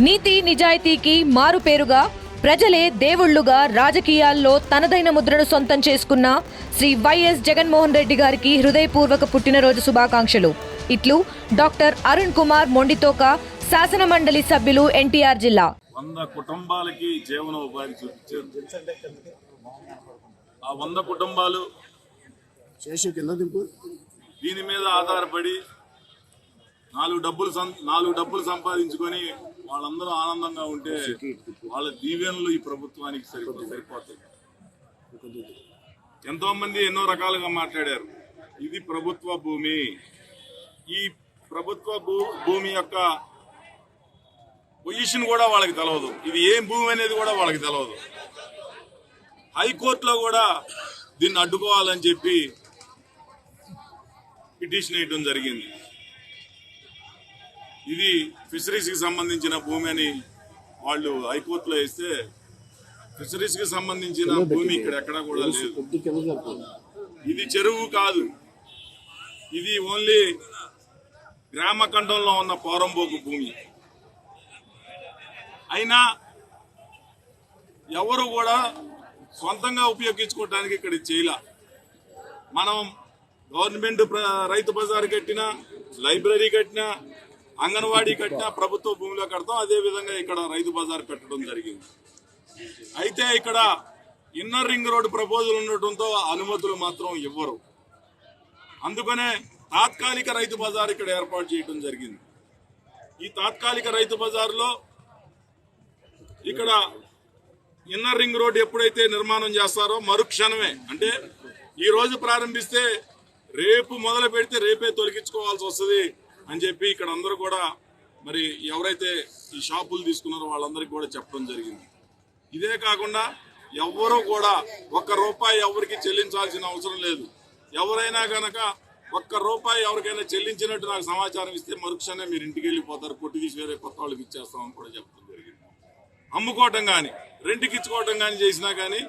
నీతి నిజాయితీకి మారుపేరుగా ప్రజలే దేవుళ్లుగా రాజకీయాల్లో తనదైన ముద్రను సొంతం చేసుకున్న శ్రీ వైఎస్ జగన్మోహన్ రెడ్డి గారికి హృదయపూర్వక పుట్టినరోజు శుభాకాంక్షలు. ఇట్లు డాక్టర్ అరుణ్ కుమార్ మొండితోక, శాసన మండలి సభ్యులు, ఎన్టీఆర్ జిల్లా. 100 కుటుంబాలకి జీవనోపాధి చూపించారు. ఆ 100 కుటుంబాలు దీని మీద ఆధారపడి నాలుగు డబ్బులు సంపాదించుకొని వాళ్ళందరూ ఆనందంగా ఉంటే వాళ్ళ దీవెనలు ఈ ప్రభుత్వానికి సరిపోతాయి. ఎంతో మంది ఎన్నో రకాలుగా మాట్లాడారు. ఇది ప్రభుత్వ భూమి. ఈ ప్రభుత్వ భూమి యొక్క పొజిషన్ కూడా వాళ్ళకి తెలవదు. ఇది ఏం భూమి అనేది కూడా వాళ్ళకి తెలవదు. హైకోర్టులో కూడా దీన్ని అడ్డుకోవాలని చెప్పి పిటిషన్ వేయడం జరిగింది. ఇది ఫిషరీస్కి సంబంధించిన భూమి అని వాళ్ళు హైకోర్టులో వేస్తే, ఫిషరీస్కి సంబంధించిన భూమి ఇక్కడ ఎక్కడా కూడా లేదు. ఇది చెరువు కాదు, ఇది ఓన్లీ గ్రామఖండంలో ఉన్న పోరంబోకు భూమి. అయినా ఎవరు కూడా సొంతంగా ఉపయోగించుకోవడానికి ఇక్కడ చేయలే. మనం గవర్నమెంట్ రైతు బజార్ కట్టినా, లైబ్రరీ కట్టినా, అంగన్వాడీ కట్టినా ప్రభుత్వ భూమిలో కడతాం. అదేవిధంగా ఇక్కడ రైతు బజార్ పెట్టడం జరిగింది. అయితే ఇక్కడ ఇన్నర్ రింగ్ రోడ్డు ప్రపోజల్ ఉండటంతో అనుమతులు మాత్రం ఇవ్వరు. అందుకనే తాత్కాలిక రైతు బజార్ ఇక్కడ ఏర్పాటు చేయడం జరిగింది. ఈ తాత్కాలిక రైతు బజార్లో ఇక్కడ ఇన్నర్ రింగ్ రోడ్ ఎప్పుడైతే నిర్మాణం చేస్తారో మరుక్షణమే, అంటే ఈ రోజు ప్రారంభిస్తే రేపు మొదలు పెడితే రేపే తొలగించుకోవాల్సి వస్తుంది అని చెప్పి ఇక్కడ అందరూ కూడా మరి ఎవరైతే ఈ షాపులు తీసుకున్నారో వాళ్ళందరికీ కూడా చెప్పడం జరిగింది. ఇదే కాకుండా ఎవరు కూడా ₹1 ఎవరికి చెల్లించాల్సిన అవసరం లేదు. ఎవరైనా కనుక ₹1 ఎవరికైనా చెల్లించినట్టు నాకు సమాచారం ఇస్తే మరుక్షణమే మీరు ఇంటికి వెళ్ళిపోతారు, కొట్టి తీసి వేరే కొత్త వాళ్ళకి ఇచ్చేస్తామని కూడా చెప్పడం జరిగింది. అమ్ముకోవటం కానీ రెంట్కి ఇచ్చుకోవటం కానీ చేసినా కానీ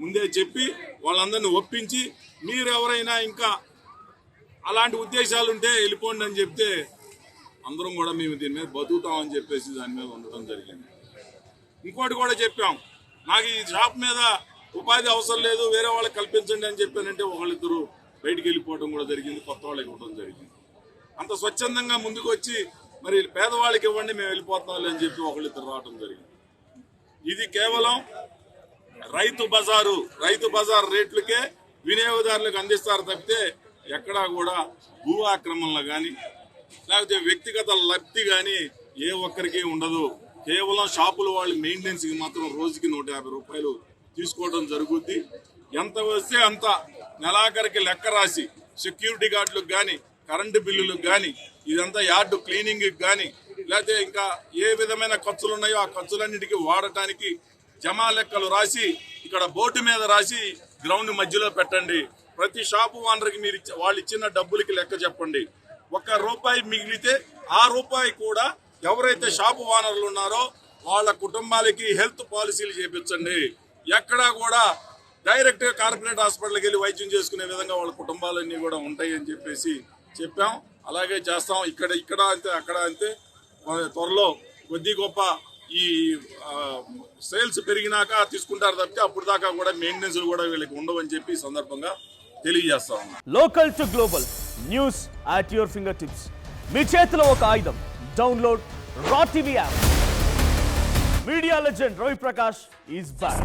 ముందే చెప్పి వాళ్ళందరినీ ఒప్పించి, మీరు ఎవరైనా ఇంకా అలాంటి ఉద్దేశాలు ఉంటే వెళ్ళిపోండి అని చెప్తే అందరం కూడా మేము దీని మీద బతుకుతామని చెప్పేసి దాని మీద ఉండటం జరిగింది. ఇంకోటి కూడా చెప్పాం, నాకు ఈ షాప్ మీద ఉపాధి అవసరం లేదు, వేరే వాళ్ళకి కల్పించండి అని చెప్పానంటే ఒకళ్ళిద్దరు బయటికి వెళ్ళిపోవడం కూడా జరిగింది, కొత్త వాళ్ళకి ఇవ్వడం జరిగింది. అంత స్వచ్ఛందంగా ముందుకు వచ్చి మరి పేదవాళ్ళకి ఇవ్వండి మేము వెళ్ళిపోతాం అని చెప్పి ఒకళ్ళిద్దరు రావడం జరిగింది. ఇది కేవలం రైతు బజార్ రేట్లకే వినియోగదారులకు అందిస్తారు తప్పితే ఎక్కడా కూడా భూ ఆక్రమణలు కానీ లేకపోతే వ్యక్తిగత లబ్ధి కానీ ఏ ఒక్కరికి ఉండదు. కేవలం షాపుల వాళ్ళ మెయింటెనెన్స్కి మాత్రం రోజుకి ₹150 తీసుకోవడం జరుగుద్ది. ఎంత వస్తే అంత నెలాఖరికి లెక్క రాసి సెక్యూరిటీ గార్డులకు కానీ, కరెంటు బిల్లులకు కానీ, ఇదంతా యార్డు క్లీనింగ్కి కానీ, లేకపోతే ఇంకా ఏ విధమైన ఖర్చులు ఉన్నాయో ఆ ఖర్చులన్నిటికీ వాడటానికి జమా లెక్కలు రాసి ఇక్కడ బోర్డు మీద రాసి గ్రౌండ్ మధ్యలో పెట్టండి. ప్రతి షాపు ఓనర్కి మీరు వాళ్ళు ఇచ్చిన డబ్బులకి లెక్క చెప్పండి. ₹1 మిగిలితే ఆ రూపాయి కూడా ఎవరైతే షాపు ఓనర్లు ఉన్నారో వాళ్ళ కుటుంబాలకి హెల్త్ పాలసీలు చేపించండి. ఎక్కడా కూడా డైరెక్ట్గా కార్పొరేట్ హాస్పిటల్కి వెళ్ళి వైద్యం చేసుకునే విధంగా వాళ్ళ కుటుంబాలన్నీ కూడా ఉంటాయి అని చెప్పేసి చెప్పాం. అలాగే చేస్తాం. ఇక్కడ అంతే, అక్కడ అంతే. త్వరలో కొద్ది గొప్ప ఈ సేల్స్ పెరిగినాక తీసుకుంటారు తప్పితే అప్పుడు దాకా కూడా మెయింటెనెన్స్ కూడా వీళ్ళకి ఉండవని చెప్పి ఈ సందర్భంగా తెలియజేస్తాం. Local to global news at your finger tips. మీ చేతిలో ఒక ఆయుధం. డౌన్లోడ్ రా TV app. Media legend Ravi Prakash is back.